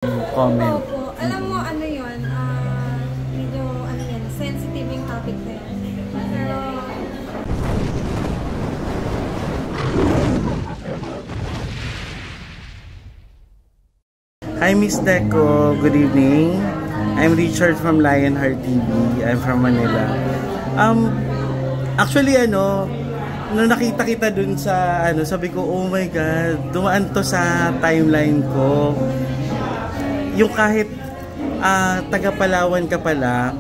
comment. Opo. Alam mo, ano yun, medyo, ano yan, sensitive yung topic na yun. Pero, Hi Miss Deco, good evening. I'm Richard from Lionheart TV. I'm from Manila. Actually nung nakita kita dun sa sabi ko, oh my god, dumaan to sa timeline ko. Yung kahit taga Palawan ka pala,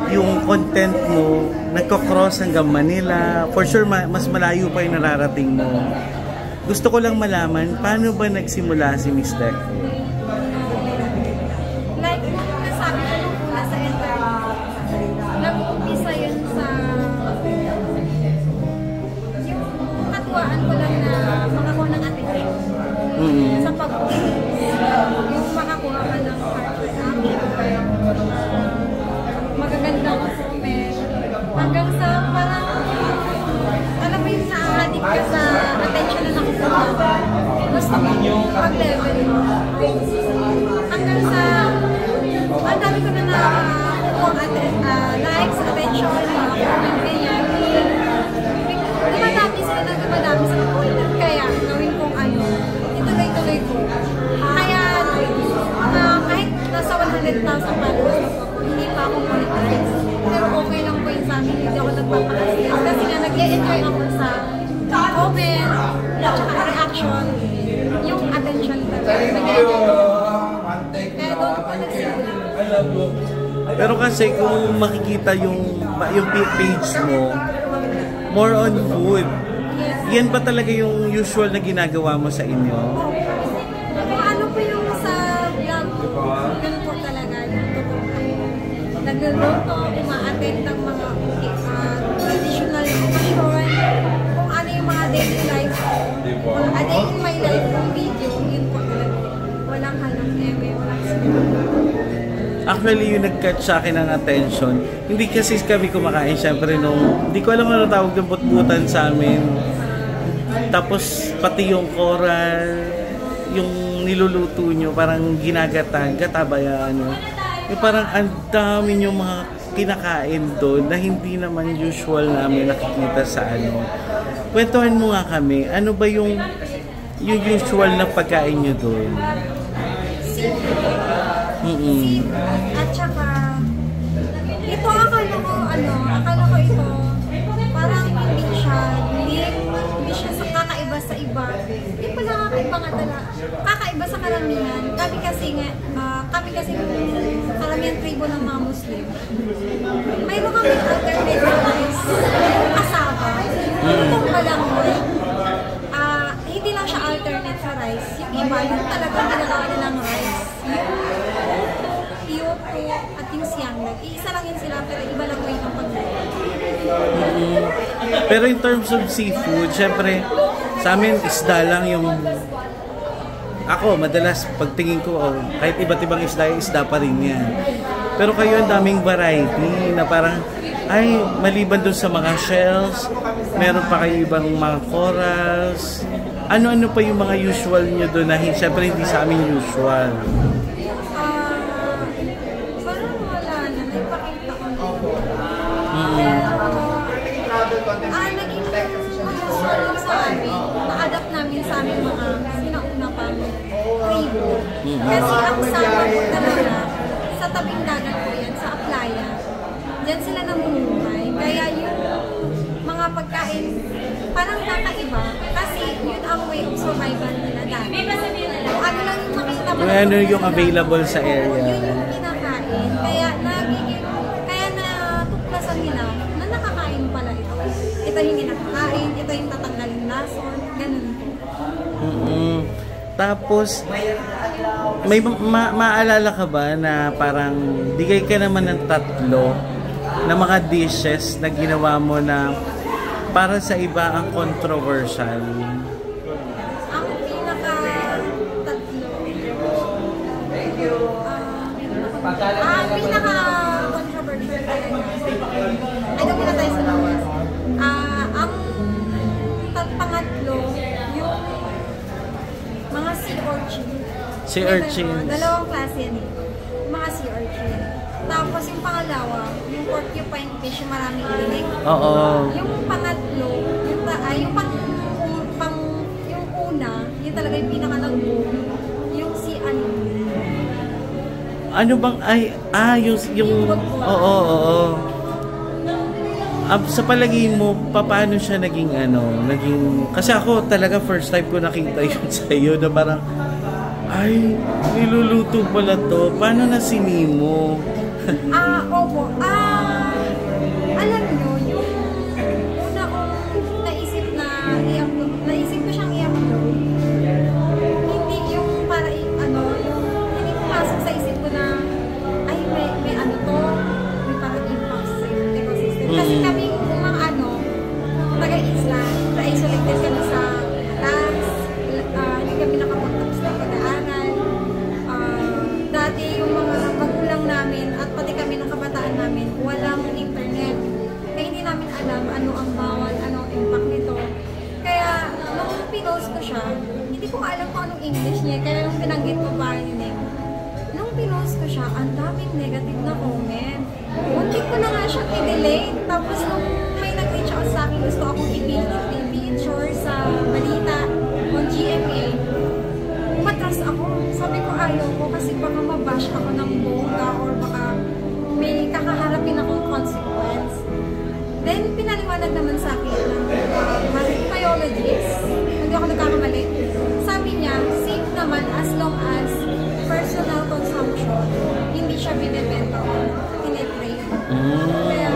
yung content mo nagko-cross hanggang Manila. For sure mas malayo pa yung nararating mo. Gusto ko lang malaman, paano ba nagsimula si Miss Deco? nag-umpisa yun sa yung katuwaan ko lang na makakuha ng attention sa pag-post. Yung makakuha ka ng heart reaction, magagandang comment, hanggang sa parang alam mo yung na-addict ka sa attention na nakukuha. Gusto mo yung pag-level mo. Hanggang sa ang dami ko na likes, attention, comment, ganyan. Dumadami sila na dumadami sa content. Kaya gawin kong ituloy-tuloy ko. Kaya kahit nasa 100,000 followers ako, hindi pa ako monetize. Pero okay lang po yun sa amin. Hindi ako nagpapakasya. Kasi nga nag-e-enjoy ako sa comment, at saka reaction, yung attention talaga. Nag-e-enjoy ako. Kaya doon ko nagsimula. Pero kasi kung makikita yung page mo, more on food. Yan ba talaga yung usual na ginagawa mo sa inyo? Ano po yung sa vlog ko, ganun po talaga yung totoo. Nagluluto, uma-attend ng mga traditional occasion, kung ano yung mga daily life ko. A day in my life yung video, yun po talaga. Walang halong eme, walang sinunod. Actually, yung nag-catch sa akin ng attention, hindi kasi kami kumakain, syempre hindi ko alam ano tawag ng butbutan sa amin. Tapos, pati yung coral, yung niluluto nyo, parang ginagata ba yan? Yung parang ang dami nyo mga kinakain doon na hindi naman usual namin nakikita sa Kwentuhan mo nga kami, ano ba yung usual na pagkain nyo doon? At saka, ito akala ko ito, parang hindi siya kakaiba sa iba. Hindi pala kakaiba sa karamihan. Kami kasi karamihan tribo ng mga Muslim. Mayroon kami alternate rice, kasaba, itong balangoy. Hindi lang siya alternate sa rice. Yung iba, yung talagang ginagawa nilang rice. Yung at yung sianglag. Iisa lang yun sila, pero iba lang way ng pagkain. Pero in terms of seafood, syempre, sa amin isda lang yung... Ako, madalas pagtingin ko, kahit iba't ibang isda pa rin yan. Pero kayo, ang daming variety na parang, maliban dun sa mga shells, meron pa kayo ibang mga corals. Ano-ano pa yung mga usual nyo doon na syempre hindi sa amin usual? Parang wala na, naipakita ko na. Naging usual sa amin, na-adapt namin sa aming mga sinauna pa tribo. Kasi ang sama ko talaga, sa tabing dagat ko yan, sa Aplaya, dyan sila namumuhay. Kaya yung mga pagkain, parang kakaiba kasi yun ang way of survival nila dati. Kung ano lang yung makita mo. Ano yung available sa area? Yun yung kinakain. Kaya natuklasan nila na nakakain pala ito. Ito yung kinakain, ito yung tatanggalin lason, ganun po. Tapos, may maalala ka ba na parang bigay ka naman ng 3 na mga dishes na ginawa mo na para sa iba ang controversial? Ang pinaka-3 pinaka-controversial talaga. Ay, doon muna tayo sa lawas. Ang pangatlo, yung mga sea urchin. Sea urchins. Dalawang klase yan eh. Mga sea urchin. Tapos yung pangalawa, yung porcupine fish, yung maraming linig. Oo. Yung pangatlo, yung una, yun talaga yung pinaka-nag-boom. Yung sea anemone. Ano bang, yung oo. Sa palagay mo, paano siya naging kasi ako talaga first time ko nakita yun sa'yo na parang, ay, niluluto pala to. Paano na sinimo? Opo. Alam nyo, yung una kong naisip ko siyang i-upload, hindi yung para hindi pumasok sa isip ko na, ay, may ano to, may parang impact sa ecosystem. Kasi kami mga taga-isla, na-isolated kami sa tax, hindi kami nakapagtapos ng pag-aaral. Dati yung mga magulang namin at pati kami ng kabataan namin, walang internet. Kaya hindi namin alam ano ang bawal, ano ang impact nito. Kaya nung pinost ko siya, hindi ko alam kung anong English niya, kaya yung pinanggit ko pa yung name. Nung pinost ko siya, ang daming negative na comment. Muntik ko na nga siyang i-delete. Tapos nung may nag-reach out sa akin, gusto akong i-picture sa balita on GMA. Umatras ako. Sabi ko ayaw ko kasi baka mabash ako ng bongga or baka may kakaharapin akong consequence. Then, pinaliwanag naman sa akin ng marine biologist, hindi ako nagkakamali. Sabi niya, safe naman as long as personal consumption, hindi siya binibenta o tinitrade. Kaya,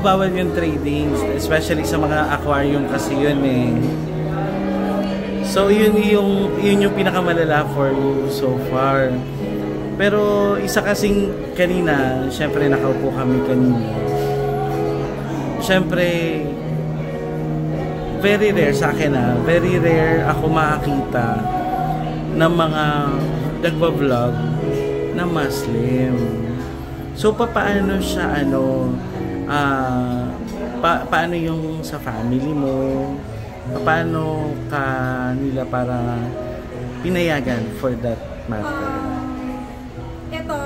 bawal yung trading, especially sa mga aquarium kasi yun eh. So yun yung pinakamalala for you so far. Pero isa kasing kanina, syempre nakaupo kami kanina. Syempre very rare sa akin very rare ako makakita ng mga nagba-vlog na Muslim. So paano siya paano yung sa family mo? Paano ka nila para pinayagan for that matter? Ito,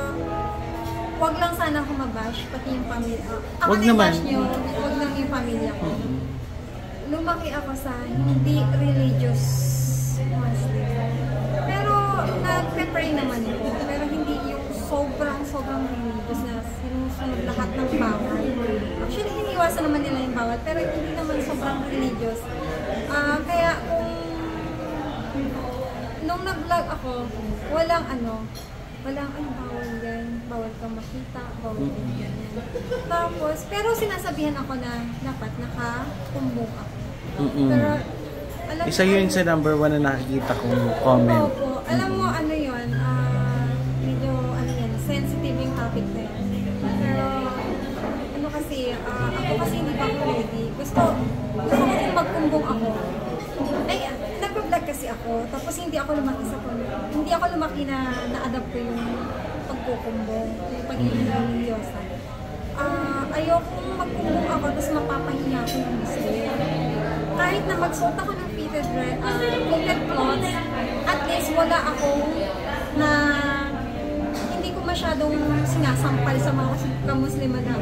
wag lang sana ako mabash, pati yung pamilya. Ako Wag na naman. bash nyo, wag lang yung pamilya ko. Lumaki ako sa hindi religious Muslim. Pero nagpe-pray naman ako. Pero hindi yung sobrang religious na sinusunod lahat ng bawal. Actually, iniwasan naman nila yung bawal, pero hindi naman sobrang religious. Kaya kung nung nag-vlog ako, walang bawal yan, bawal kang makita, bawal yan. Tapos, pero sinasabihan ako na dapat nakakumbong ako. Pero, alam Isa yun sa number 1 na nakikita kong comment. Opo. Alam mo, yun, medyo, sensitive yung topic na yun. Pero, ako kasi hindi pa ako ready. Gusto ko kung magkumbong ako. Ay, nag-vlog kasi ako, tapos hindi ako lumaki na na-adapt ko yung pagkukumbong, yung pagiging religyosa. Ayokong magkumbong ako, tapos mapapahiya ako ng Muslim. Kahit na magsuot ako ng fitted clothes, at least wala akong na hindi ko masyadong sinasampal sa mga kamusliman na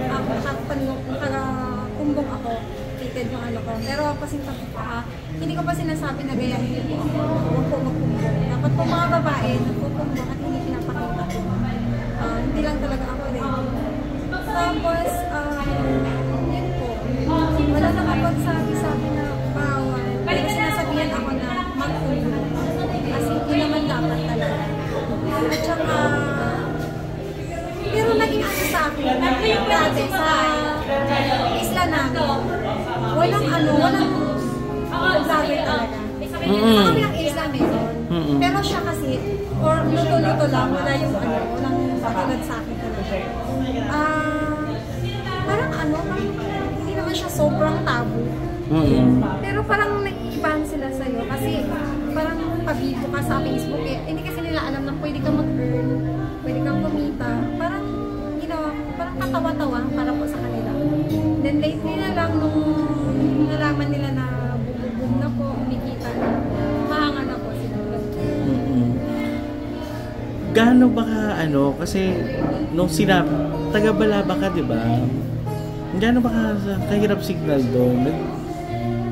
nakakumbong ako, fitted yung ko. Pero kasi hindi ko pa sinasabi na gayahin niyo po ako. Huwag po magkumbong. Dapat po mga babae, nagkukumbong at hindi pinapakita ko. Hindi lang talaga ako rin. Tapos, yun po. Wala nakapagsabi sa akin na bawal. Pero sinasabihan ako na magkumbong. Kasi yun naman dapat talaga. At saka, pero naging sa akin, dati sa isla namin, walang vlogger talaga. Sa kabilang isla meron. Pero siya kasi, or luto-luto lang, wala yung walang patulad sa akin talaga. Parang hindi naman siya sobrang tabu. Pero parang nag-iibahan sila sa'yo kasi parang pabibo ka sa Facebook eh. Hindi kasi nila alam na pwede kang mag-earn, pwede kang kumita. Parang katawa-tawa para po sa kanila. Then lately na lang nung nalaman nila na bumubog na po, umikita na, mahanga na po sila. gaano ba ka, kasi nung sinabi, taga-Balaba ka, di ba? Gaano ba ka kahirap signal doon?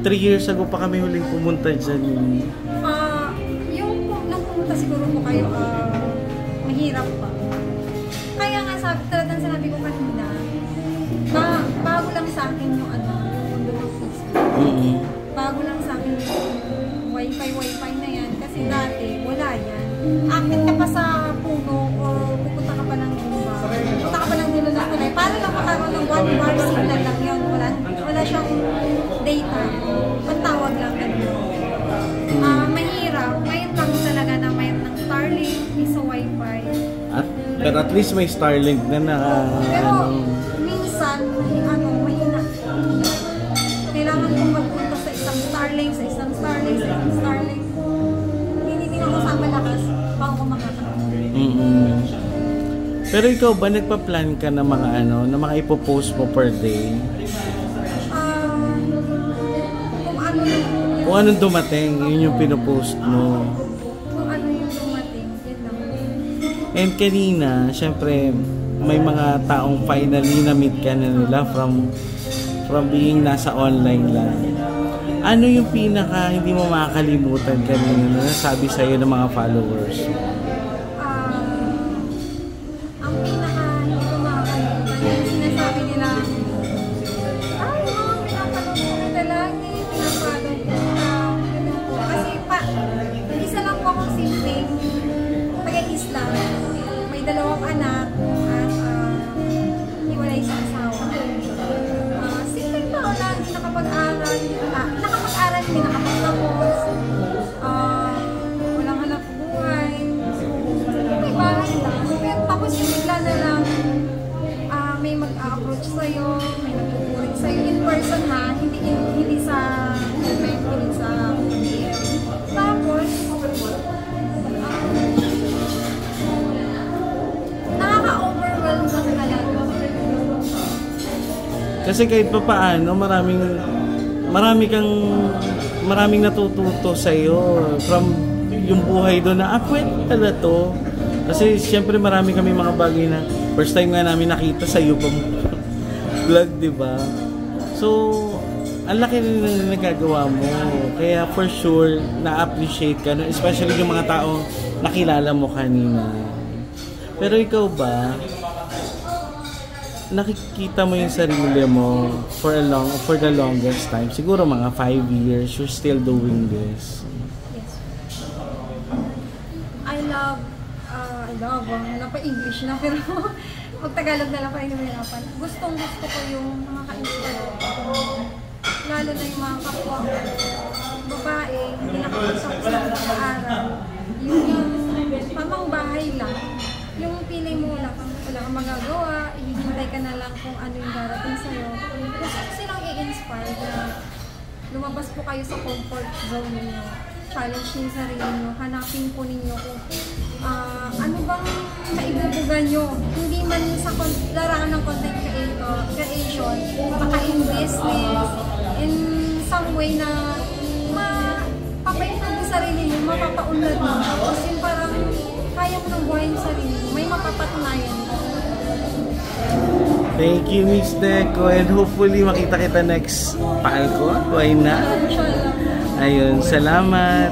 3 years ago pa kami huling pumunta dyan. Nung pumunta siguro po kayo, mahirap pa. Kaya nga talagang sinabi ko kanina, na bago lang sa akin yung mundo ng Facebook. Bago lang sa akin yung wifi na yan. Kasi dati, wala yan. Akit ka pa sa puno o pupunta ka pa ng Gumba. Pupunta ka pa ng Dilo ng Tulay. Para lang makaroon ng 1 bar signal lang yun. Wala siyang data. Pantawag lang ganun. Mahirap. Ngayon lang talaga na mayroon ng Starlink, isa wifi. Pero at least may Starlink na pero minsan, mahina. Kailangan kong magpunta sa isang Starlink, sa isang Starlink, sa isang Starlink. Hindi ako sa malakas bago ko makakarating. Pero ikaw ba, nagpa-plan ka na mga na mga ipopost mo per day? Kung anong dumating, yun yung pinopost mo. Kung ano yung dumating, yun lang. And kanina, syempre, may mga taong finally na-meet ka na nila from being nasa online lang. Ano yung pinaka hindi mo makakalimutan kanina na nasabi sa'yo ng mga followers? Ang pinaka hindi ko makakalimutan yung sinasabi nila, ay, pinapanood ko na talagi, pinapanood ko na. Kasi isa lang po akong simpleng taga-Islam. May 2 anak at hiwalay sa asawa. Simpleng tao lang, hindi nakapag-aral, hindi nakapagtapos. Walang hanap buhay. May bahay lang. Tapos yung bigla na lang may mag-approach sa'yo, may nagtuturing sa'yo in person ha, hindi sa event, hindi sa DM. Tapos, nakaka-overwhelm lang talaga. Kasi kahit pa paano, maraming natututo sa iyo from yung buhay doon na pwede pala to. Kasi siyempre marami kami mga bagay na first time nga namin nakita sa iyo pang vlog, di ba? So, ang laki rin na nagagawa mo. Kaya for sure, na-appreciate ka, no? Especially yung mga taong nakilala mo kanina. Pero ikaw ba, nakikita mo yung sarili mo for the longest time? Siguro mga 5 years, you're still doing this. Yes. I love, wala pa English na, pero mag-Tagalog na lang pa rin nahirapan. Gustong-gusto ko yung mga ka-inspire. Lalo na yung mga kapwa babae, hindi nakapagtapos ng pag-aaral. Yung pamang bahay lang, yung feeling mo wala kang magagawa, ihihintay ka na lang kung ano yung darating sa'yo. Gusto ko silang i-inspire na lumabas po kayo sa comfort zone ninyo. Challenge niyo yung sarili niyo, hanapin po ninyo kung ano bang maibubugan nyo. Hindi man sa larangan ng content creation, baka in business, in some way na mapapa-improve sa sarili niyo, mapapaunlad mo. Tapos yung parang kaya mo nang buhayin sa sarili mo, may mapapatunayan mo. Thank you, Miss Deco, and hopefully makita kita next palco. Why not? Ayun, salamat.